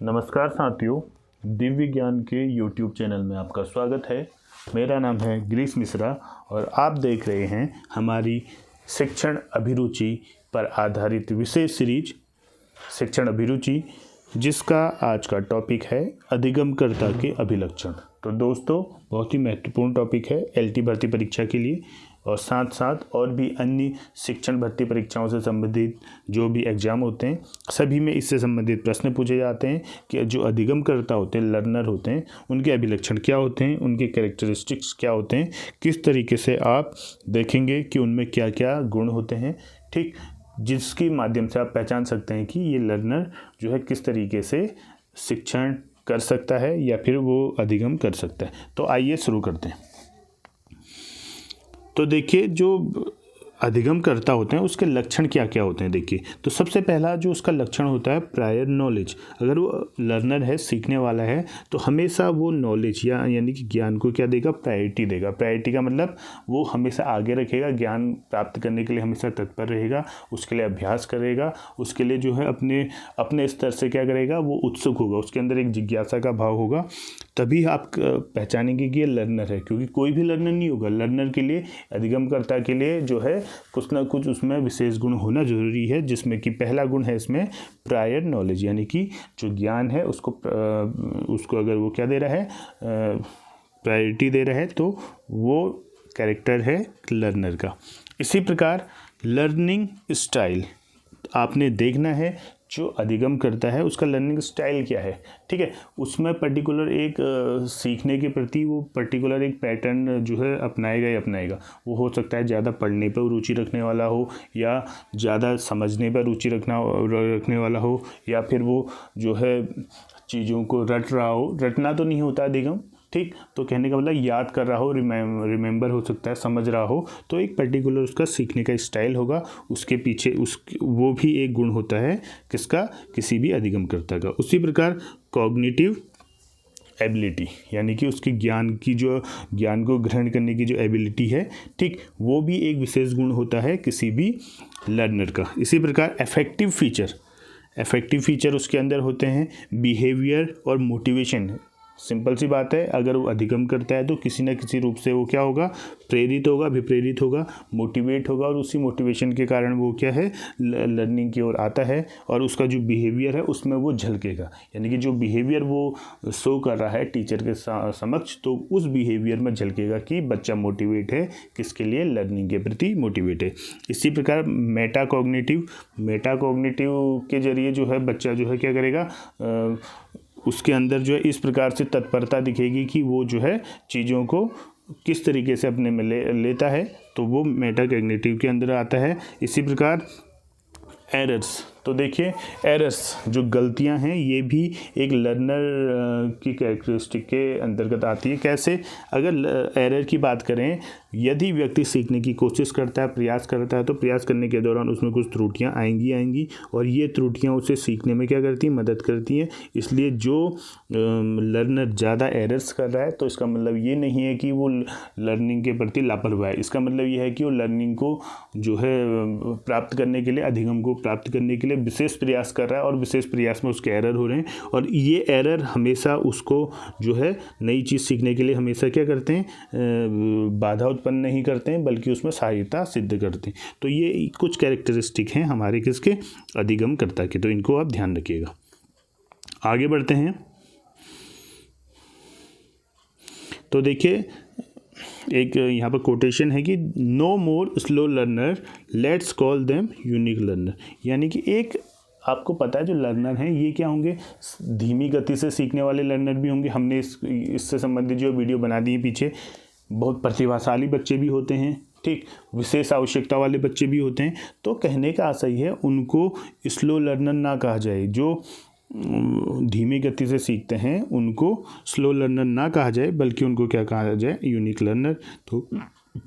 नमस्कार साथियों, दिव्य ज्ञान के YouTube चैनल में आपका स्वागत है। मेरा नाम है गिरीश मिश्रा और आप देख रहे हैं हमारी शिक्षण अभिरुचि पर आधारित विशेष सीरीज शिक्षण अभिरुचि, जिसका आज का टॉपिक है अधिगमकर्ता के अभिलक्षण। तो दोस्तों, बहुत ही महत्वपूर्ण टॉपिक है एलटी भर्ती परीक्षा के लिए और साथ साथ और भी अन्य शिक्षण भर्ती परीक्षाओं से संबंधित जो भी एग्ज़ाम होते हैं सभी में इससे संबंधित प्रश्न पूछे जाते हैं कि जो अधिगमकर्ता होते हैं, लर्नर होते हैं, उनके अभिलक्षण क्या होते हैं, उनके कैरेक्टरिस्टिक्स क्या होते हैं, किस तरीके से आप देखेंगे कि उनमें क्या क्या गुण होते हैं, ठीक, जिसके माध्यम से आप पहचान सकते हैं कि ये लर्नर जो है किस तरीके से शिक्षण कर सकता है या फिर वो अधिगम कर सकता है। तो आइए शुरू करते हैं। तो देखिए, जो अधिगमकर्ता होते हैं उसके लक्षण क्या क्या होते हैं। देखिए, तो सबसे पहला जो उसका लक्षण होता है प्रायर नॉलेज। अगर वो लर्नर है, सीखने वाला है, तो हमेशा वो नॉलेज यानी कि ज्ञान को क्या देगा, प्रायोरिटी देगा। प्रायोरिटी का मतलब वो हमेशा आगे रखेगा, ज्ञान प्राप्त करने के लिए हमेशा तत्पर रहेगा, उसके लिए अभ्यास करेगा, उसके लिए जो है अपने स्तर से क्या करेगा, वो उत्सुक होगा, उसके अंदर एक जिज्ञासा का भाव होगा। तभी आप पहचानेंगे कि ये लर्नर है, क्योंकि कोई भी लर्नर नहीं होगा। लर्नर के लिए, अधिगमकर्ता के लिए जो है कुछ ना कुछ उसमें विशेष गुण होना जरूरी है, जिसमें कि पहला गुण है इसमें प्रायर नॉलेज, यानी कि जो ज्ञान है उसको अगर वो क्या दे रहा है, प्रायोरिटी दे रहा है, तो वो कैरेक्टर है लर्नर का। इसी प्रकार लर्निंग स्टाइल आपने देखना है, जो अधिगम करता है उसका लर्निंग स्टाइल क्या है, ठीक है। उसमें पर्टिकुलर एक सीखने के प्रति वो पर्टिकुलर एक पैटर्न जो है अपनाएगा ही अपनाएगा। वो हो सकता है ज़्यादा पढ़ने पर रुचि रखने वाला हो, या ज़्यादा समझने पर रुचि रखने वाला हो, या फिर वो जो है चीज़ों को रट रहा हो। रटना तो नहीं होता अधिगम, ठीक, तो कहने का मतलब याद कर रहा हो, रिमेंबर हो सकता है, समझ रहा हो। तो एक पर्टिकुलर उसका सीखने का स्टाइल होगा, उसके पीछे वो भी एक गुण होता है किसका, किसी भी अधिगमकर्ता का। उसी प्रकार कॉग्निटिव एबिलिटी, यानी कि उसकी ज्ञान को ग्रहण करने की जो एबिलिटी है, ठीक, वो भी एक विशेष गुण होता है किसी भी लर्नर का। इसी प्रकार अफेक्टिव फीचर उसके अंदर होते हैं बिहेवियर और मोटिवेशन। सिंपल सी बात है, अगर वो अधिगम करता है तो किसी न किसी रूप से वो क्या होगा, प्रेरित होगा, अभिप्रेरित होगा, मोटिवेट होगा, और उसी मोटिवेशन के कारण वो क्या है, लर्निंग की ओर आता है, और उसका जो बिहेवियर है उसमें वो झलकेगा। यानी कि जो बिहेवियर वो शो कर रहा है टीचर के समक्ष, तो उस बिहेवियर में झलकेगा कि बच्चा मोटिवेट है, किसके लिए, लर्निंग के प्रति मोटिवेट है। इसी प्रकार मेटाकॉग्निटिव के जरिए जो है बच्चा जो है क्या करेगा, उसके अंदर जो है इस प्रकार से तत्परता दिखेगी कि वो जो है चीज़ों को किस तरीके से अपने में लेता है, तो वो मेटाकॉग्निटिव के अंदर आता है। इसी प्रकार एरर्स, तो देखिए एरर्स जो गलतियां हैं, ये भी एक लर्नर की कैरेक्टरिस्टिक के अंतर्गत आती है। कैसे, अगर एरर की बात करें, यदि व्यक्ति सीखने की कोशिश करता है, प्रयास करता है, तो प्रयास करने के दौरान उसमें कुछ त्रुटियां आएंगी, और ये त्रुटियां उसे सीखने में क्या करती हैं, मदद करती हैं। इसलिए जो लर्नर ज़्यादा एरर्स कर रहा है, तो इसका मतलब ये नहीं है कि वो लर्निंग के प्रति लापरवाह है। इसका मतलब ये है कि वो लर्निंग को जो है प्राप्त करने के लिए, अधिगम को प्राप्त करने के लिए विशेष प्रयास कर रहा है, और विशेष प्रयास में उसके एरर हो रहे हैं, और ये एरर हमेशा उसको जो है नई चीज़ सीखने के लिए हमेशा क्या करते हैं, बाधा उत्पन्न नहीं करते हैं, बल्कि उसमें सहायता सिद्ध करते हैं। तो ये कुछ कैरेक्टरिस्टिक हैं हमारे किसके, अधिगमकर्ता के। तो इनको आप ध्यान रखिएगा। आगे बढ़ते हैं। तो देखिए, एक यहाँ पर कोटेशन है कि no more slow learner, let's call them unique learner. यानी कि एक आपको पता है जो लर्नर हैं ये क्या होंगे, धीमी गति से सीखने वाले लर्नर भी होंगे। हमने इससे संबंधित जो वीडियो बना दी है पीछे। बहुत प्रतिभाशाली बच्चे भी होते हैं, ठीक, विशेष आवश्यकता वाले बच्चे भी होते हैं। तो कहने का आशय है उनको स्लो लर्नर ना कहा जाए। जो धीमी गति से सीखते हैं उनको स्लो लर्नर ना कहा जाए, बल्कि उनको क्या कहा जाए, यूनिक लर्नर। तो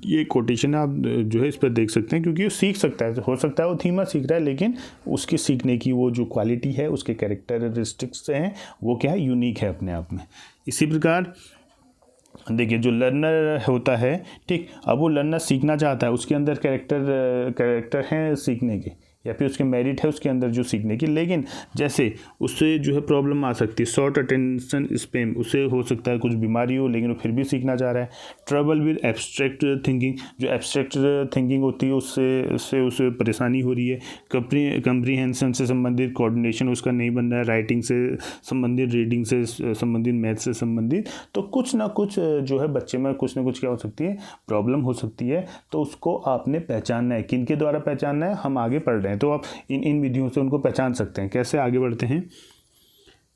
ये कोटेशन आप जो है इस पर देख सकते हैं, क्योंकि वो सीख सकता है, हो सकता है वो धीमा सीख रहा है, लेकिन उसकी सीखने की वो जो क्वालिटी है, उसके कैरेक्टरिस्टिक्स हैं, वो क्या है, यूनिक है अपने आप में। इसी प्रकार देखिए, जो होता है, ठीक, अब वो लर्नर सीखना चाहता है, उसके अंदर कैरेक्टर हैं सीखने के, या फिर उसके मेरिट है उसके अंदर जो सीखने की, लेकिन जैसे उससे जो है प्रॉब्लम आ सकती है, शॉर्ट अटेंशन स्पैन, उसे हो सकता है कुछ बीमारी हो लेकिन वो फिर भी सीखना चाह रहा है। ट्रबल विद एब्स्ट्रैक्ट थिंकिंग, जो एब्स्ट्रैक्ट थिंकिंग होती है उससे उसे परेशानी हो रही है। कंप्रीहेंशन से संबंधित कोऑर्डिनेशन उसका नहीं बन रहा है, राइटिंग से संबंधित, रीडिंग से संबंधित, मैथ से संबंधित, तो कुछ ना कुछ जो है बच्चे में कुछ ना कुछ क्या हो सकती है, प्रॉब्लम हो सकती है। तो उसको आपने पहचानना है। किन के द्वारा पहचानना है, हम आगे पढ़ रहे हैं तो आप इन विधियों से उनको पहचान सकते हैं। कैसे आगे बढ़ते हैं,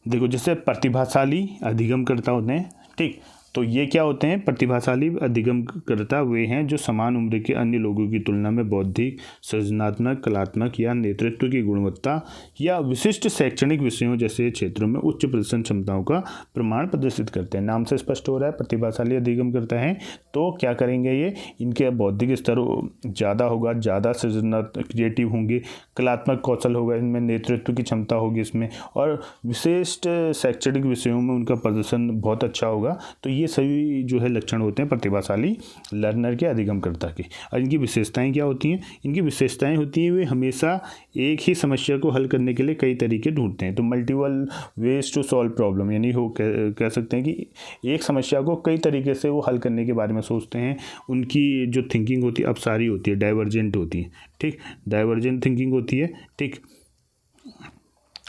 देखो जैसे प्रतिभाशाली अधिगमकर्ता होते हैं, ठीक, तो ये क्या होते हैं, प्रतिभाशाली अधिगमकर्ता वे हैं जो समान उम्र के अन्य लोगों की तुलना में बौद्धिक, सृजनात्मक, कलात्मक या नेतृत्व की गुणवत्ता या विशिष्ट शैक्षणिक विषयों जैसे क्षेत्रों में उच्च प्रदर्शन क्षमताओं का प्रमाण प्रदर्शित करते हैं। नाम से स्पष्ट हो रहा है प्रतिभाशाली अधिगमकर्ता हैं तो क्या करेंगे, ये इनके बौद्धिक स्तर ज़्यादा होगा, ज़्यादा सृजनात्मक क्रिएटिव होंगे, कलात्मक कौशल होगा इनमें, नेतृत्व की क्षमता होगी इसमें, और विशिष्ट शैक्षणिक विषयों में उनका प्रदर्शन बहुत अच्छा होगा। तो ये सभी जो है लक्षण होते हैं प्रतिभाशाली लर्नर के, अधिगमकर्ता के। और इनकी विशेषताएं क्या होती हैं, इनकी विशेषताएं होती हैं वे हमेशा एक ही समस्या को हल करने के लिए कई तरीके ढूंढते हैं। तो multiple ways to solve problem, यानी वो कह सकते हैं कि एक समस्या को कई तरीके से वो हल करने के बारे में सोचते हैं। उनकी जो थिंकिंग होती है अपसारी होती है, डाइवर्जेंट होती है, ठीक, डाइवर्जेंट थिंकिंग होती है, ठीक,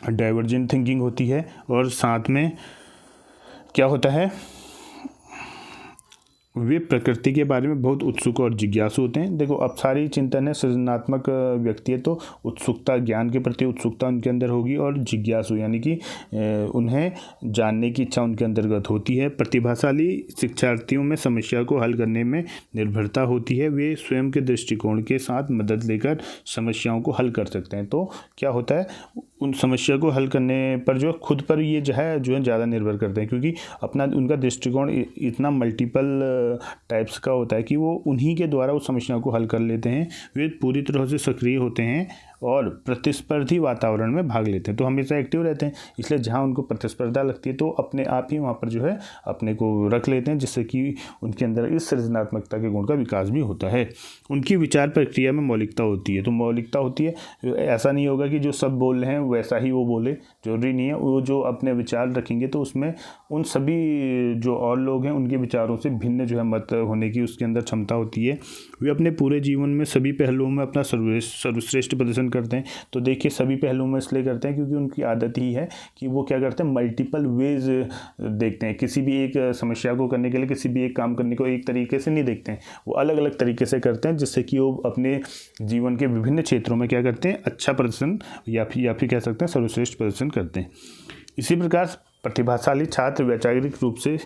डाइवर्जेंट थिंकिंग होती है। और साथ में क्या होता है, वे प्रकृति के बारे में बहुत उत्सुक और जिज्ञासु होते हैं। देखो अब सारी चिंतन है, सृजनात्मक व्यक्ति है तो उत्सुकता, ज्ञान के प्रति उत्सुकता उनके अंदर होगी, और जिज्ञासु यानी कि उन्हें जानने की इच्छा उनके अंतर्गत होती है। प्रतिभाशाली शिक्षार्थियों में समस्या को हल करने में निर्भरता होती है, वे स्वयं के दृष्टिकोण के साथ मदद लेकर समस्याओं को हल कर सकते हैं। तो क्या होता है, उन समस्या को हल करने पर जो खुद पर ये जो है ज़्यादा निर्भर करते हैं, क्योंकि अपना उनका दृष्टिकोण इतना मल्टीपल टाइप्स का होता है कि वो उन्हीं के द्वारा उस समस्या को हल कर लेते हैं। वे पूरी तरह से सक्रिय होते हैं और प्रतिस्पर्धी वातावरण में भाग लेते हैं, तो हमेशा एक्टिव रहते हैं। इसलिए जहाँ उनको प्रतिस्पर्धा लगती है तो अपने आप ही वहाँ पर जो है अपने को रख लेते हैं, जिससे कि उनके अंदर इस सृजनात्मकता के गुण का विकास भी होता है। उनकी विचार प्रक्रिया में मौलिकता होती है, तो मौलिकता होती है, ऐसा नहीं होगा कि जो सब बोल रहे हैं वैसा ही वो बोले, जरूरी नहीं है। वो जो अपने विचार रखेंगे तो उसमें उन सभी जो और लोग हैं उनके विचारों से भिन्न जो है मत होने की उसके अंदर क्षमता होती है। वे अपने पूरे जीवन में सभी पहलुओं में अपना सर्वश्रेष्ठ प्रदर्शन करते हैं। तो देखिए सभी पहलुओं में इसलिए करते हैं क्योंकि उनकी आदत ही है कि वो क्या करते हैं, मल्टीपल वेज देखते हैं। किसी भी एक समस्या को करने के लिए, किसी भी एक काम करने को एक तरीके से नहीं देखते हैं, वो अलग अलग तरीके से करते हैं, जिससे कि वो अपने जीवन के विभिन्न क्षेत्रों में क्या करते हैं, अच्छा प्रदर्शन या फिर कह सकते हैं सर्वश्रेष्ठ प्रदर्शन करते हैं। इसी प्रकार प्रतिभाशाली छात्र वैचारिक रूप से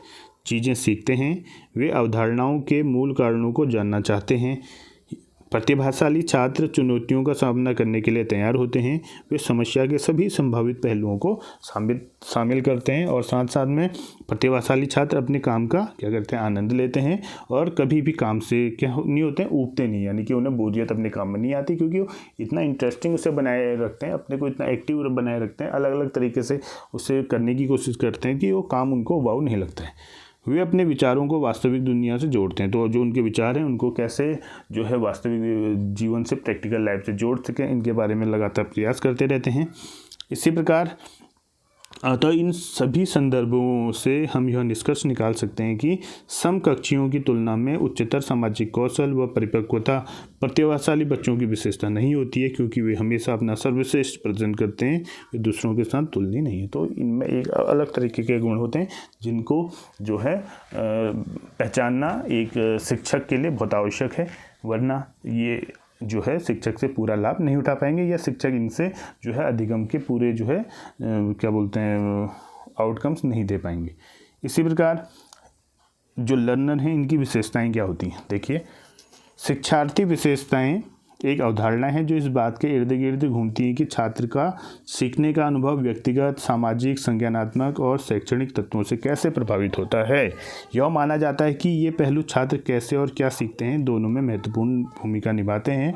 चीज़ें सीखते हैं, वे अवधारणाओं के मूल कारणों को जानना चाहते हैं। प्रतिभाशाली छात्र चुनौतियों का सामना करने के लिए तैयार होते हैं, वे समस्या के सभी संभावित पहलुओं को शामिल करते हैं, और साथ साथ में प्रतिभाशाली छात्र अपने काम का क्या करते हैं, आनंद लेते हैं, और कभी भी काम से क्या नहीं होते हैं, ऊबते नहीं, यानी कि उन्हें बोरियत अपने काम में नहीं आती, क्योंकि वो इतना इंटरेस्टिंग उसे बनाए रखते हैं, अपने को इतना एक्टिव बनाए रखते हैं, अलग अलग तरीके से उसे करने की कोशिश करते हैं कि वो काम उनको वाव नहीं लगता है। वे अपने विचारों को वास्तविक दुनिया से जोड़ते हैं, तो जो उनके विचार हैं उनको कैसे जो है वास्तविक जीवन से, प्रैक्टिकल लाइफ से जोड़ सकें, इनके बारे में लगातार प्रयास करते रहते हैं। इसी प्रकार तो इन सभी संदर्भों से हम यह निष्कर्ष निकाल सकते हैं कि समकक्षियों की तुलना में उच्चतर सामाजिक कौशल व परिपक्वता प्रतिभाशाली बच्चों की विशेषता नहीं होती है, क्योंकि वे हमेशा अपना सर्वश्रेष्ठ प्रदर्शन करते हैं, वे दूसरों के साथ तुलनीय नहीं है। तो इनमें एक अलग तरीके के गुण होते हैं जिनको जो है पहचानना एक शिक्षक के लिए बहुत आवश्यक है, वरना ये जो है शिक्षक से पूरा लाभ नहीं उठा पाएंगे, या शिक्षक इनसे जो है अधिगम के पूरे जो है क्या बोलते हैं आउटकम्स नहीं दे पाएंगे। इसी प्रकार जो लर्नर हैं इनकी विशेषताएं क्या होती हैं, देखिए शिक्षार्थी विशेषताएं एक अवधारणा है जो इस बात के इर्द गिर्द घूमती है कि छात्र का सीखने का अनुभव व्यक्तिगत, सामाजिक, संज्ञानात्मक और शैक्षणिक तत्वों से कैसे प्रभावित होता है। यह माना जाता है कि ये पहलू छात्र कैसे और क्या सीखते हैं दोनों में महत्वपूर्ण भूमिका निभाते हैं।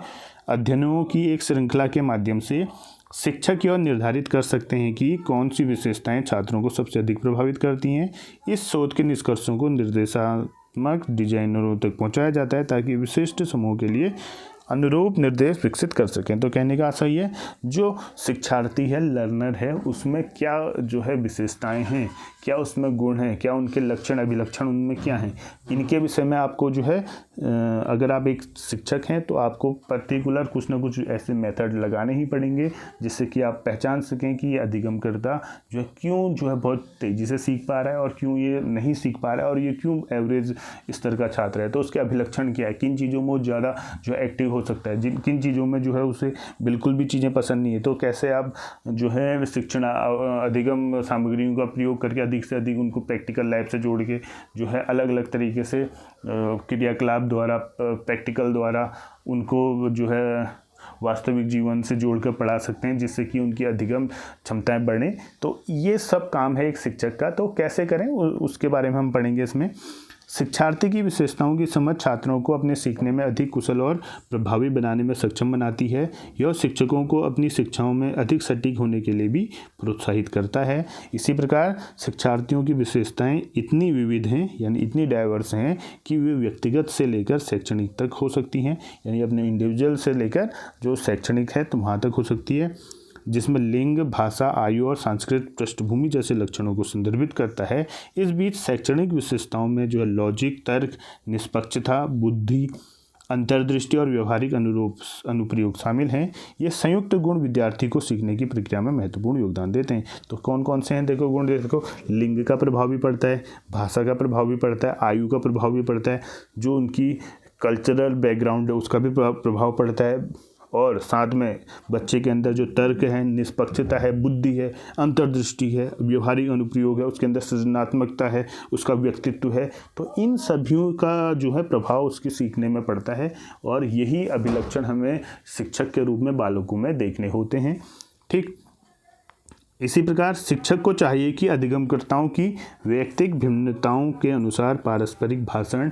अध्ययनों की एक श्रृंखला के माध्यम से शिक्षक यह निर्धारित कर सकते हैं कि कौन सी विशेषताएं छात्रों को सबसे अधिक प्रभावित करती हैं। इस शोध के निष्कर्षों को निर्देशात्मक डिजाइनरों तक पहुंचाया जाता है ताकि विशिष्ट समूह के लिए अनुरूप निर्देश विकसित कर सकें। तो कहने का आशय है जो शिक्षार्थी है, लर्नर है, उसमें क्या जो है विशेषताएं हैं, क्या उसमें गुण हैं, क्या उनके लक्षण अभिलक्षण उनमें क्या हैं, इनके विषय में आपको जो है अगर आप एक शिक्षक हैं तो आपको पर्टिकुलर कुछ ना कुछ ऐसे मेथड लगाने ही पड़ेंगे जिससे कि आप पहचान सकें कि ये अधिगमकर्ता जो है क्यों जो है बहुत तेज़ी से सीख पा रहा है और क्यों ये नहीं सीख पा रहा है और ये क्यों एवरेज स्तर का छात्र है। तो उसके अभिलक्षण क्या है, किन चीज़ों में वो ज़्यादा जो है एक्टिव हो सकता है, किन चीज़ों में जो है उसे बिल्कुल भी चीज़ें पसंद नहीं है। तो कैसे आप जो है शिक्षण अधिगम सामग्रियों का प्रयोग करके अधिक से अधिक उनको प्रैक्टिकल लैब से जोड़ के जो है अलग अलग तरीके से क्रियाकलाप द्वारा, प्रैक्टिकल द्वारा उनको जो है वास्तविक जीवन से जोड़कर पढ़ा सकते हैं जिससे कि उनकी अधिगम क्षमताएं बढ़ें। तो ये सब काम है एक शिक्षक का। तो कैसे करें उसके बारे में हम पढ़ेंगे इसमें। शिक्षार्थी की विशेषताओं की समझ छात्रों को अपने सीखने में अधिक कुशल और प्रभावी बनाने में सक्षम बनाती है। यह शिक्षकों को अपनी शिक्षाओं में अधिक सटीक होने के लिए भी प्रोत्साहित करता है। इसी प्रकार शिक्षार्थियों की विशेषताएं इतनी विविध हैं, यानी इतनी डाइवर्स हैं कि वे व्यक्तिगत से लेकर शैक्षणिक तक हो सकती हैं, यानी अपने इंडिविजुअल से लेकर जो शैक्षणिक है तो वहाँ तक हो सकती है, जिसमें लिंग, भाषा, आयु और सांस्कृतिक पृष्ठभूमि जैसे लक्षणों को संदर्भित करता है। इस बीच शैक्षणिक विशेषताओं में जो है लॉजिक, तर्क, निष्पक्षता, बुद्धि, अंतर्दृष्टि और व्यवहारिक अनुप्रयोग शामिल हैं। ये संयुक्त गुण विद्यार्थी को सीखने की प्रक्रिया में महत्वपूर्ण योगदान देते हैं। तो कौन कौन से हैं देखो गुण, देखो लिंग का प्रभाव भी पड़ता है, भाषा का प्रभाव भी पड़ता है, आयु का प्रभाव भी पड़ता है, जो उनकी कल्चरल बैकग्राउंड है उसका भी प्रभाव पड़ता है, और साथ में बच्चे के अंदर जो तर्क है, निष्पक्षता है, बुद्धि है, अंतर्दृष्टि है, व्यवहारिक अनुप्रयोग है, उसके अंदर सृजनात्मकता है, उसका व्यक्तित्व है। तो इन सभी का जो है प्रभाव उसके सीखने में पड़ता है और यही अभिलक्षण हमें शिक्षक के रूप में बालकों में देखने होते हैं। ठीक इसी प्रकार शिक्षक को चाहिए कि अधिगमकर्ताओं की वैयक्तिक भिन्नताओं के अनुसार पारस्परिक भाषण,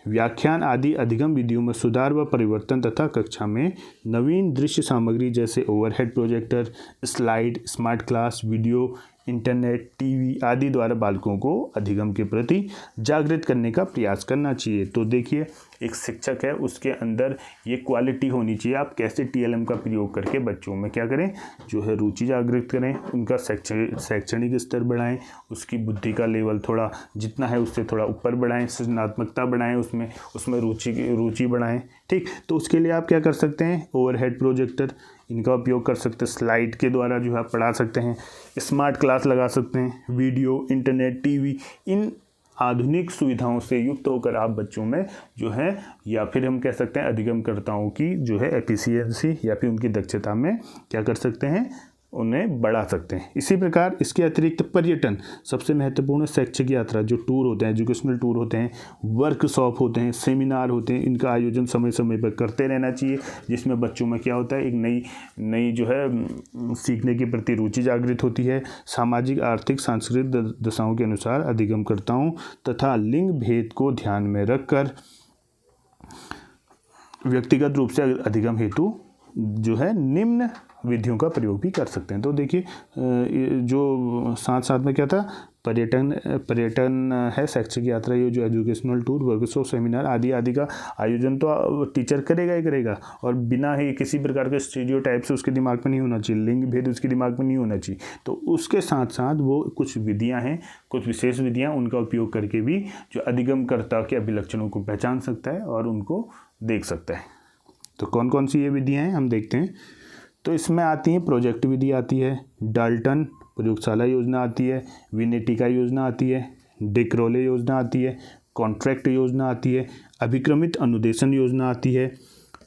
व्याख्यान आदि अधिगम विधियों में सुधार व परिवर्तन तथा कक्षा में नवीन दृश्य सामग्री जैसे overhead projector, slide, smart class, video, internet, TV आदि द्वारा बालकों को अधिगम के प्रति जागृत करने का प्रयास करना चाहिए। तो देखिए एक शिक्षक है उसके अंदर ये क्वालिटी होनी चाहिए। आप कैसे टीएलएम का प्रयोग करके बच्चों में क्या करें, जो है रुचि जागृत करें, उनका शैक्षणिक स्तर बढ़ाएं, उसकी बुद्धि का लेवल थोड़ा जितना है उससे थोड़ा ऊपर बढ़ाएं, सृजनात्मकता बढ़ाएं, उसमें रुचि बढ़ाएं। ठीक, तो उसके लिए आप क्या कर सकते हैं, ओवरहेड प्रोजेक्टर इनका उपयोग कर सकते हैं, स्लाइड के द्वारा जो है पढ़ा सकते हैं, स्मार्ट क्लास लगा सकते हैं, वीडियो, इंटरनेट, टीवी, इन आधुनिक सुविधाओं से युक्त होकर आप बच्चों में जो है, या फिर हम कह सकते हैं अधिगमकर्ताओं की जो है एफिशिएंसी या फिर उनकी दक्षता में क्या कर सकते हैं, उन्हें बढ़ा सकते हैं। इसी प्रकार इसके अतिरिक्त पर्यटन सबसे महत्वपूर्ण शैक्षिक यात्रा, जो टूर होते हैं, एजुकेशनल टूर होते हैं, वर्कशॉप होते हैं, सेमिनार होते हैं, इनका आयोजन समय समय पर करते रहना चाहिए, जिसमें बच्चों में क्या होता है, एक नई जो है सीखने के प्रति रुचि जागृत होती है। सामाजिक, आर्थिक, सांस्कृतिक दशाओं के अनुसार अधिगमकर्ताओं तथा लिंग भेद को ध्यान में रखकर व्यक्तिगत रूप से अधिगम हेतु जो है निम्न विधियों का प्रयोग भी कर सकते हैं। तो देखिए जो साथ साथ में क्या था, पर्यटन है, शैक्षिक यात्रा, ये जो एजुकेशनल टूर, वर्कशॉप, सेमिनार आदि का आयोजन तो टीचर करेगा ही करेगा, और बिना ही किसी प्रकार के स्टीरियोटाइप से उसके दिमाग में नहीं होना चाहिए, लिंग भेद उसके दिमाग में नहीं होना चाहिए। तो उसके साथ साथ वो कुछ विधियाँ हैं, कुछ विशेष विधियाँ, उनका उपयोग करके भी जो अधिगमकर्ता के अभिलक्षणों को पहचान सकता है और उनको देख सकता है। तो कौन कौन सी ये विधियाँ हैं हम देखते हैं। तो इसमें आती हैं प्रोजेक्ट विधि आती है, डाल्टन प्रयोगशाला योजना आती है, विनेटिका योजना आती है, डिक्रोले योजना आती है, कॉन्ट्रैक्ट योजना आती है, अभिक्रमित अनुदेशन योजना आती है,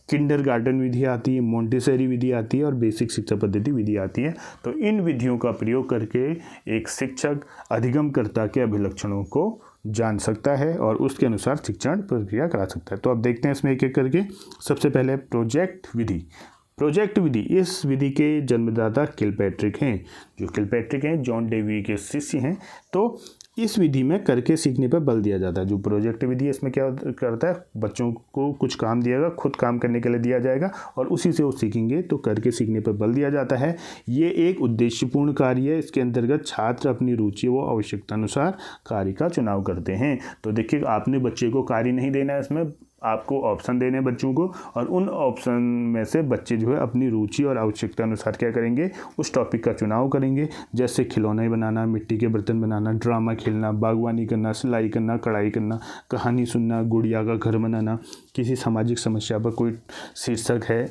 किंडरगार्टन विधि आती है, मोंटेसरी विधि आती है और बेसिक शिक्षा पद्धति विधि आती है। तो इन विधियों का प्रयोग करके एक शिक्षक अधिगमकर्ता के अभिलक्षणों को जान सकता है और उसके अनुसार शिक्षण प्रक्रिया करा सकता है। तो अब देखते हैं इसमें एक एक करके। सबसे पहले प्रोजेक्ट विधि, इस विधि के जन्मदाता किलपैट्रिक हैं। जो किलपैट्रिक हैं जॉन डेवी के शिष्य हैं। तो इस विधि में करके सीखने पर बल दिया जाता है। जो प्रोजेक्ट विधि है इसमें क्या करता है, बच्चों को कुछ काम दिया जाएगा, खुद काम करने के लिए दिया जाएगा और उसी से वो सीखेंगे, तो करके सीखने पर बल दिया जाता है। ये एक उद्देश्यपूर्ण कार्य है। इसके अंतर्गत छात्र अपनी रुचि व आवश्यकता अनुसार कार्य का चुनाव करते हैं। तो देखिए आपने बच्चे को कार्य नहीं देना है, इसमें आपको ऑप्शन देने हैं बच्चों को, और उन ऑप्शन में से बच्चे जो है अपनी रुचि और आवश्यकता अनुसार क्या करेंगे, उस टॉपिक का चुनाव करेंगे। जैसे खिलौने बनाना, मिट्टी के बर्तन बनाना, ड्रामा खेलना, बागवानी करना, सिलाई करना, कढ़ाई करना, कहानी सुनना, गुड़िया का घर बनाना, किसी सामाजिक समस्या पर कोई शीर्षक है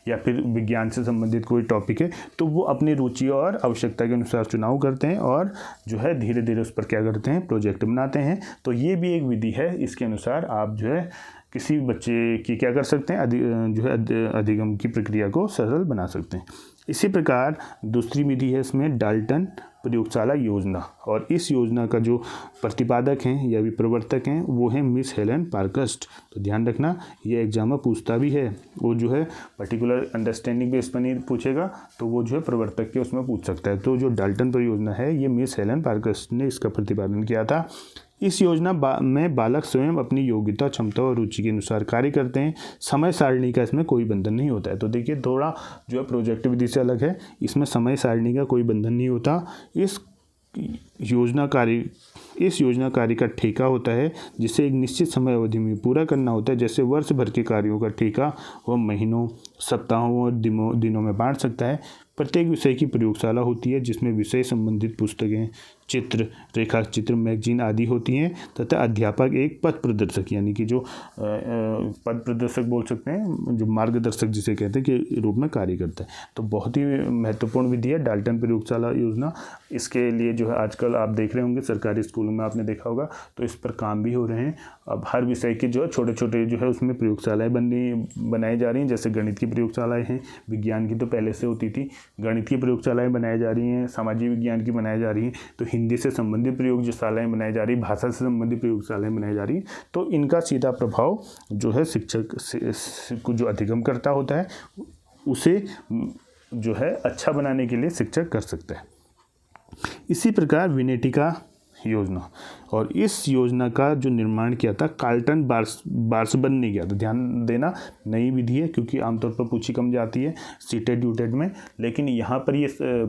या फिर विज्ञान से संबंधित कोई टॉपिक है, तो वो अपनी रुचि और आवश्यकता के अनुसार चुनाव करते हैं और जो है धीरे धीरे उस पर क्या करते हैं, प्रोजेक्ट बनाते हैं। तो ये भी एक विधि है, इसके अनुसार आप जो है किसी भी बच्चे की क्या कर सकते हैं, जो है अधिगम की प्रक्रिया को सरल बना सकते हैं। इसी प्रकार दूसरी विधि है इसमें डाल्टन प्रयोगशाला योजना, और इस योजना का जो प्रतिपादक हैं या भी प्रवर्तक हैं वो हैं मिस हेलेन पार्कस्ट। तो ध्यान रखना, ये एग्जाम में पूछता भी है, वो जो है पर्टिकुलर अंडरस्टैंडिंग बेस पर नहीं पूछेगा, तो वो जो है प्रवर्तक के उसमें पूछ सकता है। तो जो डाल्टन परियोजना है ये मिस हेलेन पार्कस्ट ने इसका प्रतिपादन किया था। इस योजना में बालक स्वयं अपनी योग्यता, क्षमता और रुचि के अनुसार कार्य करते हैं। समय सारणी का इसमें कोई बंधन नहीं होता है। तो देखिए थोड़ा जो है प्रोजेक्ट विधि से अलग है, इसमें समय सारणी का कोई बंधन नहीं होता। इस योजना कार्य का ठेका होता है जिसे एक निश्चित समय अवधि में पूरा करना होता है। जैसे वर्ष भर के कार्यों का ठेका वह महीनों, सप्ताहों और दिनों में बांट सकता है। प्रत्येक विषय की प्रयोगशाला होती है जिसमें विषय संबंधित पुस्तकें, चित्र, रेखा चित्र, मैगजीन आदि होती हैं तथा अध्यापक एक पथ प्रदर्शक यानी कि जो पथ प्रदर्शक बोल सकते हैं, जो मार्गदर्शक जिसे कहते हैं के रूप में कार्य करता है। तो बहुत ही महत्वपूर्ण विधि है डाल्टन प्रयोगशाला योजना। इसके लिए जो है आजकल आप देख रहे होंगे सरकारी स्कूलों में आपने देखा होगा, तो इस पर काम भी हो रहे हैं। अब हर विषय के जो है छोटे छोटे जो है उसमें प्रयोगशालाएँ बनाई जा रही हैं। जैसे गणित की प्रयोगशालाएँ हैं, विज्ञान की तो पहले से होती थी, गणित की प्रयोगशालाएँ बनाई जा रही हैं, सामाजिक विज्ञान की बनाई जा रही हैं, तो हिंदी से संबंधित प्रयोगशालाएँ बनाई जा रही, भाषा से संबंधित प्रयोगशालाएँ बनाई जा रही। तो इनका सीधा प्रभाव जो है शिक्षक को जो अधिगम करता होता है उसे जो है अच्छा बनाने के लिए शिक्षक कर सकता है। इसी प्रकार विनेटिका योजना, और इस योजना का जो निर्माण किया था कार्ल्टन बार्सबर्न ने किया था। ध्यान देना, नई विधि है क्योंकि आमतौर पर पूछी कम जाती है सीटेड यूटेड में, लेकिन यहाँ पर ये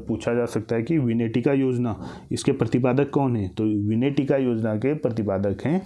पूछा जा सकता है कि विनेटिका योजना इसके प्रतिपादक कौन है। तो विनेटिका योजना के प्रतिपादक हैं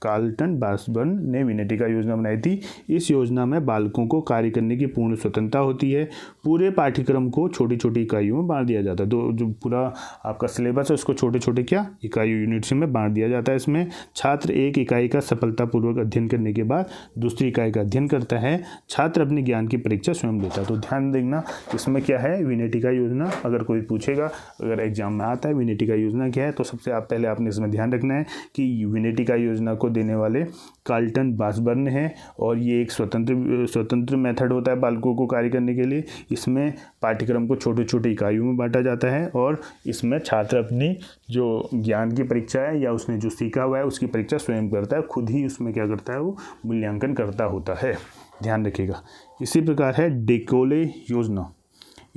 कार्ल्टन बार्सबर्न ने विनेटिका योजना बनाई थी। इस योजना में बालकों को कार्य करने की पूर्ण स्वतंत्रता होती है। पूरे पाठ्यक्रम को छोटी छोटी इकाइयों में बांट दिया जाता है। तो जो पूरा आपका सिलेबस है उसको छोटे छोटे इकाइयों यूनिट्स में बांट दिया जाता है। इसमें छात्र एक इकाई का सफलतापूर्वक अध्ययन करने के बाद दूसरी इकाई का अध्ययन करता है। छात्र अपने ज्ञान की परीक्षा स्वयं देता है। तो ध्यान देना इसमें क्या है, विनेटिका योजना। अगर कोई पूछेगा, अगर एग्जाम में आता है विनेटिका योजना क्या है, तो सबसे पहले आपने इसमें ध्यान रखना है कि विनेटिका योजना को देने वाले कार्ल्टन बार्सबर्न है, और ये एक स्वतंत्र मेथड होता है बालकों को कार्य करने के लिए। इसमें पाठ्यक्रम को छोटे छोटे इकाइयों में बांटा जाता है, और इसमें छात्र अपनी जो ज्ञान की परीक्षा है या उसने जो सीखा हुआ है उसकी परीक्षा स्वयं करता है, खुद ही उसमें क्या करता है, वो मूल्यांकन करता होता है। ध्यान रखिएगा। इसी प्रकार है डेकोले योजना।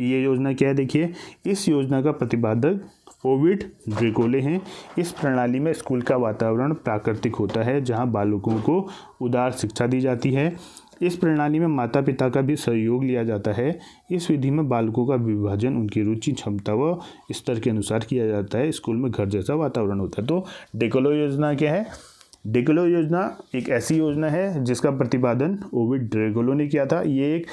ये योजना क्या है, देखिए इस योजना का प्रतिपादक ओविड ड्रेकोले हैं। इस प्रणाली में स्कूल का वातावरण प्राकृतिक होता है जहां बालकों को उदार शिक्षा दी जाती है। इस प्रणाली में माता पिता का भी सहयोग लिया जाता है। इस विधि में बालकों का विभाजन उनकी रुचि, क्षमता व स्तर के अनुसार किया जाता है। स्कूल में घर जैसा वातावरण होता है। तो डेकोलो योजना क्या है, डेकोलो योजना एक ऐसी योजना है जिसका प्रतिपादन ओविड ड्रेकोले ने किया था। ये एक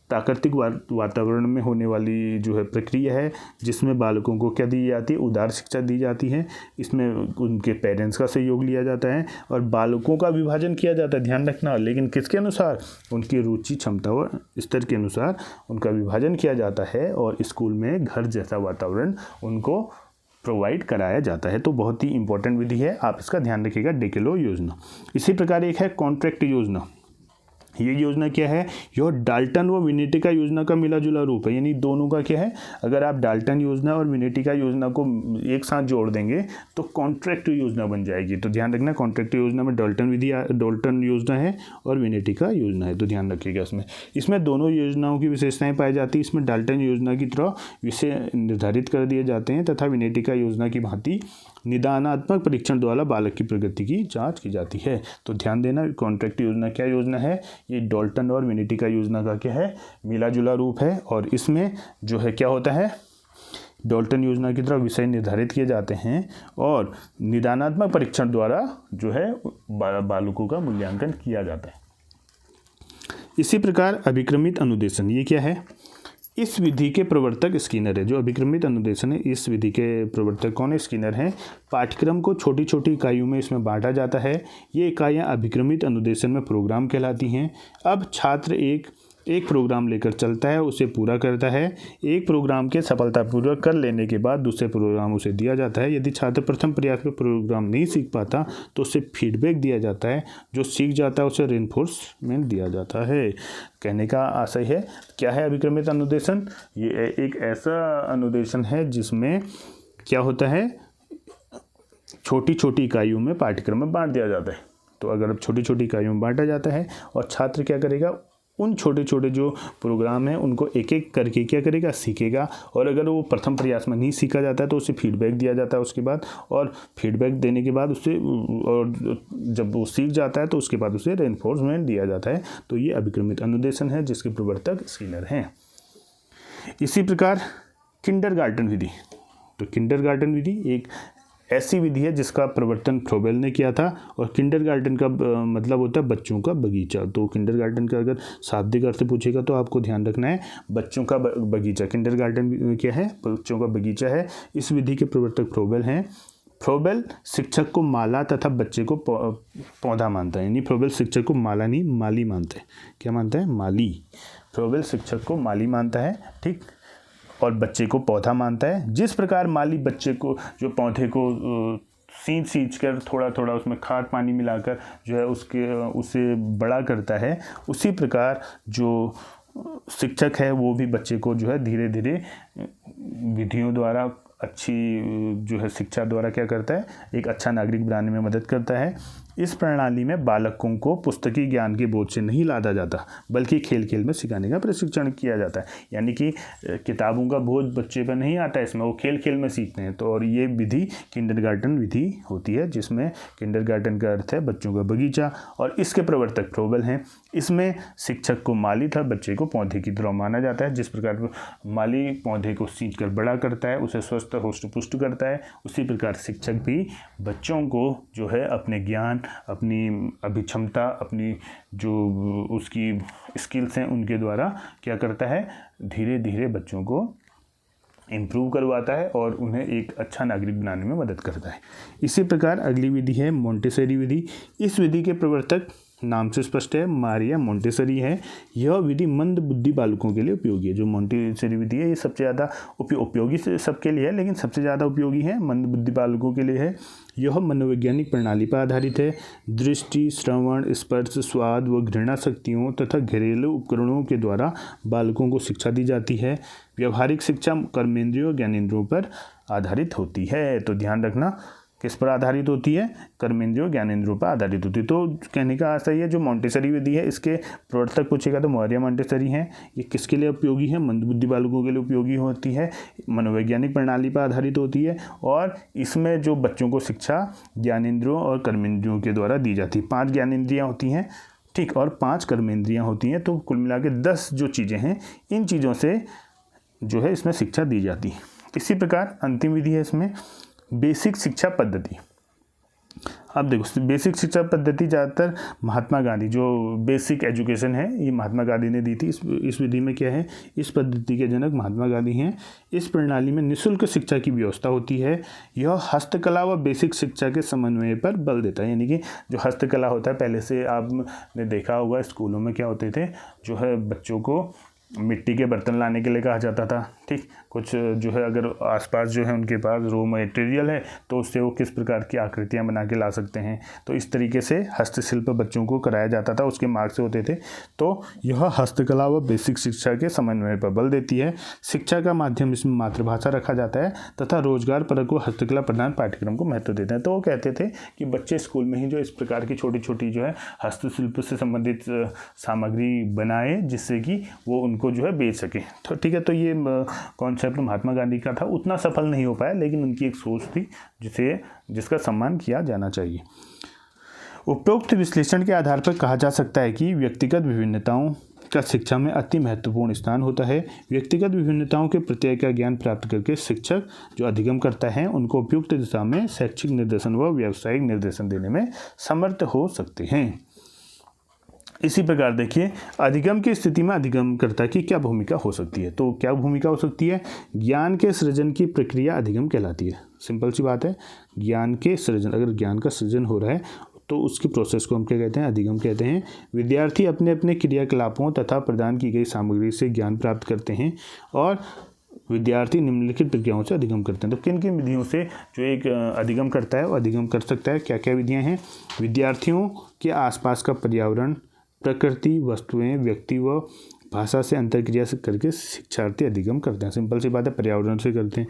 प्राकृतिक वातावरण में होने वाली जो है प्रक्रिया है जिसमें बालकों को क्या दी जाती है, उदार शिक्षा दी जाती है। इसमें उनके पेरेंट्स का सहयोग लिया जाता है और बालकों का विभाजन किया जाता है। ध्यान रखना, लेकिन किसके अनुसार, उनकी रुचि, क्षमता और स्तर के अनुसार उनका विभाजन किया जाता है और स्कूल में घर जैसा वातावरण उनको प्रोवाइड कराया जाता है। तो बहुत ही इंपॉर्टेंट विधि है, आप इसका ध्यान रखिएगा, डेकोलो योजना। इसी प्रकार एक है कॉन्ट्रैक्ट योजना। ये योजना क्या है, यह डाल्टन व विनेटिका योजना का मिला जुला रूप है। यानी दोनों का क्या है, अगर आप डाल्टन योजना और विनेटिका योजना को एक साथ जोड़ देंगे तो कॉन्ट्रैक्ट योजना बन जाएगी। तो ध्यान रखना, कॉन्ट्रैक्ट योजना में डाल्टन योजना है और विनेटिका योजना है, तो ध्यान रखिएगा। इसमें दोनों योजनाओं की विशेषताएं पाई जाती है। इसमें डाल्टन योजना की तरह विषय निर्धारित कर दिए जाते हैं तथा विनेटिका योजना की भांति निदानात्मक परीक्षण द्वारा बालक की प्रगति की जांच की जाती है। तो ध्यान देना, कॉन्ट्रैक्ट योजना क्या योजना है, ये डाल्टन और विनेटिका योजना का क्या है, मिला जुला रूप है। और इसमें जो है क्या होता है, डाल्टन योजना की तरह विषय निर्धारित किए जाते हैं और निदानात्मक परीक्षण द्वारा जो है बालकों का मूल्यांकन किया जाता है। इसी प्रकार अभिक्रमित अनुदेशन, ये क्या है? इस विधि के प्रवर्तक स्किनर है। जो अभिक्रमित अनुदेशन है, इस विधि के प्रवर्तक कौन है? स्किनर हैं। पाठ्यक्रम को छोटी छोटी इकाइयों में इसमें बांटा जाता है। ये इकाइयाँ अभिक्रमित अनुदेशन में प्रोग्राम कहलाती हैं। अब छात्र एक प्रोग्राम लेकर चलता है, उसे पूरा करता है। एक प्रोग्राम के सफलतापूर्वक कर लेने के बाद दूसरे प्रोग्राम उसे दिया जाता है। यदि छात्र प्रथम प्रयास में प्रोग्राम नहीं सीख पाता तो उसे फीडबैक दिया जाता है। जो सीख जाता है उसे रेनफोर्समेंट दिया जाता है। कहने का आशय है, क्या है अभिक्रमित अनुदेशन? ये एक ऐसा अनुदेशन है जिसमें क्या होता है, छोटी छोटी इकाइयों में पाठ्यक्रम में बांट दिया जाता है। तो अगर अब छोटी छोटी इकाइयों में बांटा जाता है और छात्र क्या करेगा, उन छोटे छोटे जो प्रोग्राम हैं उनको एक एक करके क्या करेगा, सीखेगा। और अगर वो प्रथम प्रयास में नहीं सीखा जाता है तो उसे फीडबैक दिया जाता है उसके बाद, और फीडबैक देने के बाद उसे, और जब वो सीख जाता है तो उसके बाद उसे रेनफोर्समेंट दिया जाता है। तो ये अभिक्रमित अनुदेशन है जिसके प्रवर्तक स्किनर हैं। इसी प्रकार किंडरगार्टन विधि। तो किंडरगार्टन विधि एक ऐसी विधि है जिसका प्रवर्तन फ्रोबेल ने किया था। और किंडरगार्टन का मतलब होता है बच्चों का बगीचा। तो किंडरगार्टन का अगर शाब्दिक अर्थ पूछेगा तो आपको ध्यान रखना है बच्चों का बगीचा। किंडरगार्टन क्या है? बच्चों का बगीचा है। इस विधि के प्रवर्तक फ्रोबेल हैं। फ्रोबेल शिक्षक को माला तथा बच्चे को पौधा मानता है। यानी फ्रोबेल शिक्षक को माला नहीं, माली मानता है। क्या मानता है? माली। फ्रोबेल शिक्षक को माली मानता है, ठीक, और बच्चे को पौधा मानता है। जिस प्रकार माली बच्चे को, जो पौधे को सींच कर थोड़ा थोड़ा उसमें खाद पानी मिलाकर जो है उसे बड़ा करता है, उसी प्रकार जो शिक्षक है वो भी बच्चे को जो है धीरे धीरे विधियों द्वारा, अच्छी जो है शिक्षा द्वारा क्या करता है, एक अच्छा नागरिक बनाने में मदद करता है। इस प्रणाली में बालकों को पुस्तकीय ज्ञान के बोझ से नहीं लादा जाता बल्कि खेल खेल में सिखाने का प्रशिक्षण किया जाता है। यानी कि किताबों का बोझ बच्चे पर नहीं आता है, इसमें वो खेल खेल में सीखते हैं। तो और ये विधि किंडरगार्टन विधि होती है, जिसमें किंडरगार्टन का अर्थ है बच्चों का बगीचा, और इसके प्रवर्तक फ्रोबेल हैं। इसमें शिक्षक को माली था, बच्चे को पौधे की तरह माना जाता है। जिस प्रकार माली पौधे को सींच कर बड़ा करता है, उसे स्वस्थ होस्ट पुष्ट करता है, उसी प्रकार शिक्षक भी बच्चों को जो है अपने ज्ञान, अपनी अभिक्षमता, अपनी जो उसकी स्किल्स हैं उनके द्वारा क्या करता है, धीरे धीरे बच्चों को इम्प्रूव करवाता है और उन्हें एक अच्छा नागरिक बनाने में मदद करता है। इसी प्रकार अगली विधि है मोंटेसरी विधि। इस विधि के प्रवर्तक नाम से स्पष्ट है, मारिया मोंटेसरी है। यह विधि मंद बुद्धि बालकों के लिए उपयोगी है। जो मोंटेसरी विधि है ये सबसे ज़्यादा उपयोगी सबके लिए है, लेकिन सबसे ज़्यादा उपयोगी है मंद बुद्धि बालकों के लिए है। यह मनोवैज्ञानिक प्रणाली पर आधारित है। दृष्टि, श्रवण, स्पर्श, स्वाद व घृणा शक्तियों तथा घरेलू उपकरणों के द्वारा बालकों को शिक्षा दी जाती है। व्यवहारिक शिक्षा कर्मेंद्रियों, ज्ञानेंद्रियों पर आधारित होती है। तो ध्यान रखना, किस पर आधारित होती है? कर्मेंद्रियों, ज्ञानेंद्रियों पर आधारित होती है। तो कहने का आशय है जो मोंटेसरी विधि है इसके प्रवर्तक पूछेगा तो मारिया मोंटेसरी हैं। ये किसके लिए उपयोगी है? मंदबुद्धि बालकों के लिए उपयोगी होती है, मनोवैज्ञानिक प्रणाली पर आधारित होती है, और इसमें जो बच्चों को शिक्षा ज्ञानेंद्रियों और कर्मेंद्रियों के द्वारा दी जाती है। 5 ज्ञानेंद्रियाँ होती हैं, ठीक, और 5 कर्मेंद्रियाँ होती हैं। तो कुल मिला के 10 जो चीज़ें हैं, इन चीज़ों से जो है इसमें शिक्षा दी जाती है। इसी प्रकार अंतिम विधि है इसमें बेसिक शिक्षा पद्धति। अब देखो, बेसिक शिक्षा पद्धति ज़्यादातर महात्मा गांधी, जो बेसिक एजुकेशन है ये महात्मा गांधी ने दी थी। इस विधि में क्या है, इस पद्धति के जनक महात्मा गांधी हैं। इस प्रणाली में निःशुल्क शिक्षा की व्यवस्था होती है। यह हस्तकला व बेसिक शिक्षा के समन्वय पर बल देता है। यानी कि जो हस्तकला होता है, पहले से आपने देखा होगा स्कूलों में क्या होते थे, जो है बच्चों को मिट्टी के बर्तन लाने के लिए कहा जाता था, ठीक, कुछ जो है अगर आसपास जो है उनके पास रॉ मटेरियल है तो उससे वो किस प्रकार की आकृतियां बना के ला सकते हैं। तो इस तरीके से हस्तशिल्प बच्चों को कराया जाता था, उसके मार्क्स से होते थे। तो यह हस्तकला व बेसिक शिक्षा के समन्वय पर बल देती है। शिक्षा का माध्यम इसमें मातृभाषा रखा जाता है तथा रोजगार परक व हस्तकला प्रधान पाठ्यक्रम को महत्व देते हैं। तो वो कहते थे कि बच्चे स्कूल में ही जो इस प्रकार की छोटी छोटी जो है हस्तशिल्प से संबंधित सामग्री बनाए जिससे कि वो उनको जो है बेच सके। तो ठीक है, तो ये कॉन्सेप्ट महात्मा गांधी का था, उतना सफल नहीं हो पाया, लेकिन उनकी एक सोच थी जिसका सम्मान किया जाना चाहिए। उपरोक्त विश्लेषण के आधार पर कहा जा सकता है कि व्यक्तिगत विभिन्नताओं, का शिक्षा में अति महत्वपूर्ण स्थान होता है। व्यक्तिगत विभिन्नताओं के प्रत्यय का ज्ञान प्राप्त करके शिक्षक जो अधिगम करता है उनको उपयुक्त दिशा में शैक्षिक निर्देशन व व्यावसायिक निर्देशन देने में समर्थ हो सकते हैं। इसी प्रकार देखिए, अधिगम की स्थिति में अधिगमकर्ता की क्या भूमिका हो सकती है। तो क्या भूमिका हो सकती है, ज्ञान के सृजन की प्रक्रिया अधिगम कहलाती है। सिंपल सी बात है, ज्ञान के सृजन, अगर ज्ञान का सृजन हो रहा है तो उसकी प्रोसेस को हम क्या कहते हैं, अधिगम कहते हैं। विद्यार्थी अपने अपने क्रियाकलापों तथा प्रदान की गई सामग्री से ज्ञान प्राप्त करते हैं और विद्यार्थी निम्नलिखित प्रक्रियाओं से अधिगम करते हैं। तो किन किन विधियों से जो एक अधिगम करता है वो अधिगम कर सकता है, क्या क्या विधियां हैं। विद्यार्थियों के आसपास का पर्यावरण, प्रकृति, वस्तुएं, व्यक्ति व भाषा से अंतर्क्रिया से करके शिक्षार्थी अधिगम करते हैं। सिंपल सी बात है, पर्यावरण से करते हैं,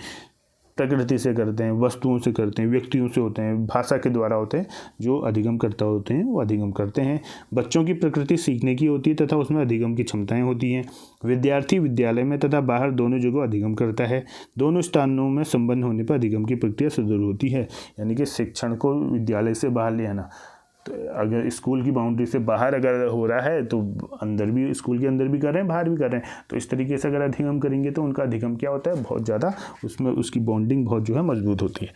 प्रकृति से करते हैं, वस्तुओं से करते हैं, व्यक्तियों से होते हैं, भाषा के द्वारा होते हैं। जो अधिगम करता होते हैं वो अधिगम करते हैं। बच्चों की प्रकृति सीखने की होती है तथा उसमें अधिगम की क्षमताएं होती हैं। विद्यार्थी विद्यालय में तथा बाहर दोनों जगह अधिगम करता है। दोनों स्थानों में संबंध होने पर अधिगम की प्रक्रिया सुदृढ़ होती है। यानी कि शिक्षण को विद्यालय से बाहर ले आना, तो अगर स्कूल की बाउंड्री से बाहर अगर हो रहा है तो अंदर भी, स्कूल के अंदर भी कर रहे हैं, बाहर भी कर रहे हैं, तो इस तरीके से अगर अधिगम करेंगे तो उनका अधिगम क्या होता है, बहुत ज़्यादा उसमें उसकी बॉन्डिंग बहुत जो है मजबूत होती है।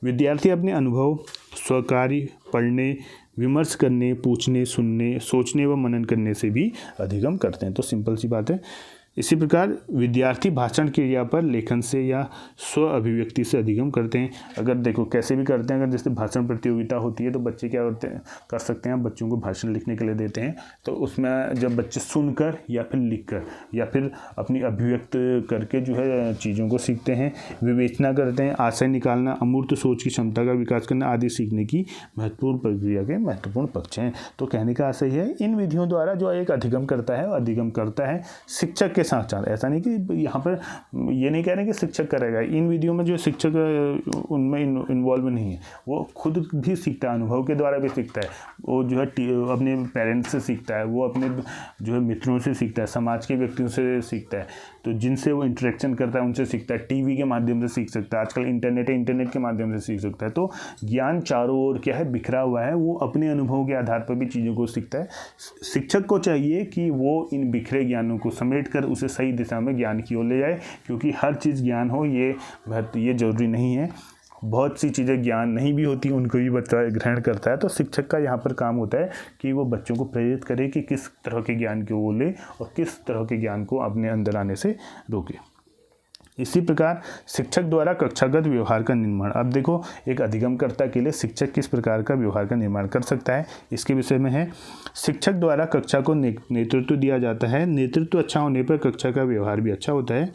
विद्यार्थी अपने अनुभव, स्वकार्य, पढ़ने, विमर्श करने, पूछने, सुनने, सोचने व मनन करने से भी अधिगम करते हैं। तो सिंपल सी बात है। इसी प्रकार विद्यार्थी भाषण क्रिया पर लेखन से या स्व अभिव्यक्ति से अधिगम करते हैं। अगर देखो कैसे भी करते हैं, अगर जैसे भाषण प्रतियोगिता होती है तो बच्चे क्या कर सकते हैं, बच्चों को भाषण लिखने के लिए देते हैं, तो उसमें जब बच्चे सुनकर या फिर लिखकर या फिर अपनी अभिव्यक्त करके जो है चीज़ों को सीखते हैं, विवेचना करते हैं, आशय निकालना, अमूर्त सोच की क्षमता का विकास करना आदि सीखने की महत्वपूर्ण प्रक्रिया के महत्वपूर्ण पक्ष हैं। तो कहने का आशय है, इन विधियों द्वारा जो एक अधिगम करता है, अधिगम करता है शिक्षक के साथ साथ। ऐसा नहीं कि यहाँ पर ये नहीं कह रहे कि शिक्षक करेगा, इन विधियों में जो शिक्षक उनमें इन्वॉल्व नहीं है, वो खुद भी सीखता है, अनुभव के द्वारा भी सीखता है। वो जो है अपने पेरेंट्स से सीखता है, वो अपने जो है मित्रों से सीखता है, समाज के व्यक्तियों से सीखता है, तो जिनसे वो इंटरेक्शन करता है उनसे सीखता है। टीवी के माध्यम से सीख सकता है, आजकल इंटरनेट है, इंटरनेट के माध्यम से सीख सकता है। तो ज्ञान चारों ओर क्या है, बिखरा हुआ है, वो अपने अनुभव के आधार पर भी चीज़ों को सीखता है। शिक्षक को चाहिए कि वो इन बिखरे ज्ञानों को समेट कर उसे सही दिशा में ज्ञान की ओर ले जाए, क्योंकि हर चीज़ ज्ञान हो ये ज़रूरी नहीं है। बहुत सी चीज़ें ज्ञान नहीं भी होती, उनको भी बच्चा ग्रहण करता है। तो शिक्षक का यहाँ पर काम होता है कि वो बच्चों को प्रेरित करे कि किस तरह के ज्ञान को वो ले और किस तरह के ज्ञान को अपने अंदर आने से रोके। इसी प्रकार शिक्षक द्वारा कक्षागत व्यवहार का निर्माण। अब देखो, एक अधिगमकर्ता के लिए शिक्षक किस प्रकार का व्यवहार का निर्माण कर सकता है, इसके विषय में है। शिक्षक द्वारा कक्षा को नेतृत्व दिया जाता है। नेतृत्व अच्छा होने पर कक्षा का व्यवहार भी अच्छा होता है।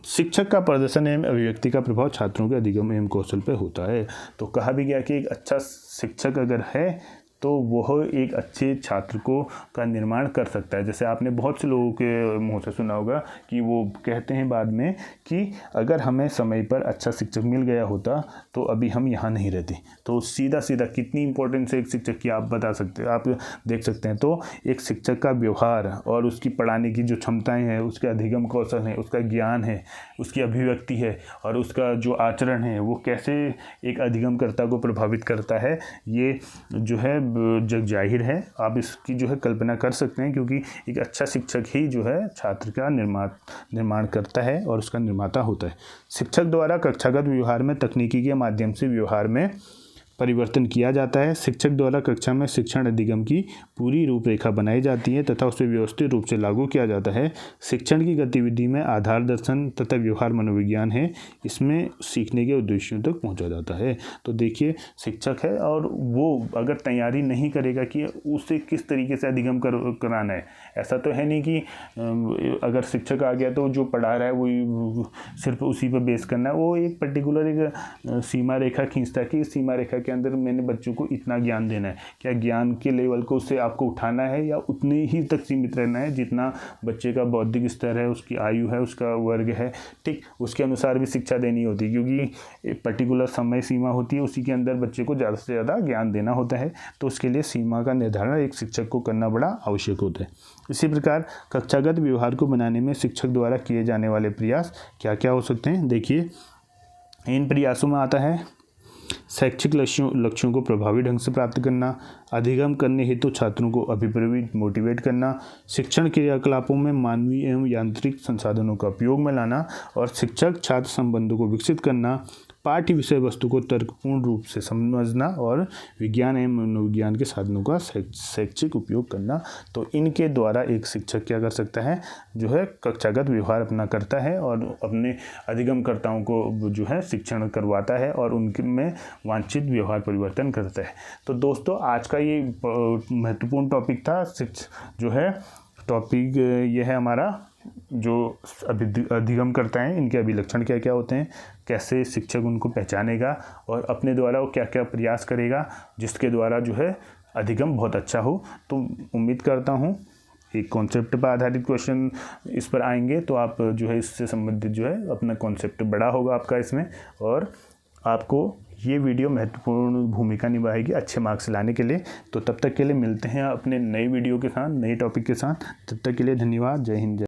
शिक्षक का प्रदर्शन एवं अभिव्यक्ति का प्रभाव छात्रों के अधिगम एवं कौशल पर होता है। तो कहा भी गया कि एक अच्छा शिक्षक अगर है तो वह एक अच्छे छात्र का निर्माण कर सकता है। जैसे आपने बहुत से लोगों के मुंह से सुना होगा कि वो कहते हैं बाद में कि अगर हमें समय पर अच्छा शिक्षक मिल गया होता तो अभी हम यहाँ नहीं रहते। तो सीधा सीधा कितनी इंपॉर्टेंस है एक शिक्षक की आप बता सकते हैं, आप देख सकते हैं। तो एक शिक्षक का व्यवहार और उसकी पढ़ाने की जो क्षमताएँ हैं, उसके अधिगम कौशल है, उसका ज्ञान है, उसकी अभिव्यक्ति है और उसका जो आचरण है, वो कैसे एक अधिगमकर्ता को प्रभावित करता है, ये जो है जग जाहिर है। आप इसकी जो है कल्पना कर सकते हैं, क्योंकि एक अच्छा शिक्षक ही जो है छात्र का निर्माण करता है और उसका निर्माता होता है। शिक्षक द्वारा कक्षागत व्यवहार में तकनीकी के माध्यम से व्यवहार में परिवर्तन किया जाता है। शिक्षक द्वारा कक्षा में शिक्षण अधिगम की पूरी रूपरेखा बनाई जाती है तथा उसे व्यवस्थित रूप से लागू किया जाता है। शिक्षण की गतिविधि में आधार दर्शन तथा व्यवहार मनोविज्ञान है, इसमें सीखने के उद्देश्यों तक पहुंचा जाता है। तो देखिए, शिक्षक है और वो अगर तैयारी नहीं करेगा कि उसे किस तरीके से अधिगम कराना है, ऐसा तो है नहीं कि अगर शिक्षक आ गया तो जो पढ़ा रहा है वो सिर्फ उसी पर बेस करना है। वो एक पर्टिकुलर एक सीमा रेखा खींचता है कि इस सीमा रेखा के अंदर मैंने बच्चों को इतना ज्ञान देना है। क्या ज्ञान के लेवल को उससे आपको उठाना है या उतने ही तक सीमित रहना है जितना बच्चे का बौद्धिक स्तर है, उसकी आयु है, उसका वर्ग है, ठीक उसके अनुसार भी शिक्षा देनी होती है, क्योंकि एक पर्टिकुलर समय सीमा होती है, उसी के अंदर बच्चे को ज़्यादा से ज़्यादा ज्ञान देना होता है। तो उसके लिए सीमा का निर्धारण एक शिक्षक को करना बड़ा आवश्यक होता है। इसी प्रकार कक्षागत व्यवहार को बनाने में शिक्षक द्वारा किए जाने वाले प्रयास क्या क्या हो सकते हैं। देखिए, इन प्रयासों में आता है शैक्षिक लक्ष्यों को प्रभावी ढंग से प्राप्त करना, अधिगम करने हेतु छात्रों को अभिप्रेरित मोटिवेट करना, शिक्षण क्रियाकलापों में मानवीय एवं यांत्रिक संसाधनों का उपयोग में लाना और शिक्षक छात्र संबंधों को विकसित करना, पाठ्य विषय वस्तु को तर्कपूर्ण रूप से समझना और विज्ञान एवं मनोविज्ञान के साधनों का शैक्षिक उपयोग करना। तो इनके द्वारा एक शिक्षक क्या कर सकता है, जो है कक्षागत व्यवहार अपना करता है और अपने अधिगमकर्ताओं को जो है शिक्षण करवाता है और उनके में वांछित व्यवहार परिवर्तन करता है। तो दोस्तों आज का ये महत्वपूर्ण टॉपिक था। जो है टॉपिक ये है हमारा जो अधिगम करता है, इनके अभिलक्षण क्या क्या होते हैं, कैसे शिक्षक उनको पहचानेगा और अपने द्वारा वो क्या क्या प्रयास करेगा जिसके द्वारा जो है अधिगम बहुत अच्छा हो। तो उम्मीद करता हूँ एक कॉन्सेप्ट पर आधारित क्वेश्चन इस पर आएंगे तो आप जो है इससे संबंधित जो है अपना कॉन्सेप्ट बड़ा होगा आपका इसमें, और आपको ये वीडियो महत्वपूर्ण भूमिका निभाएगी अच्छे मार्क्स लाने के लिए। तो तब तक के लिए मिलते हैं अपने नए वीडियो के साथ, नए टॉपिक के साथ। तब तक के लिए धन्यवाद। जय हिंद।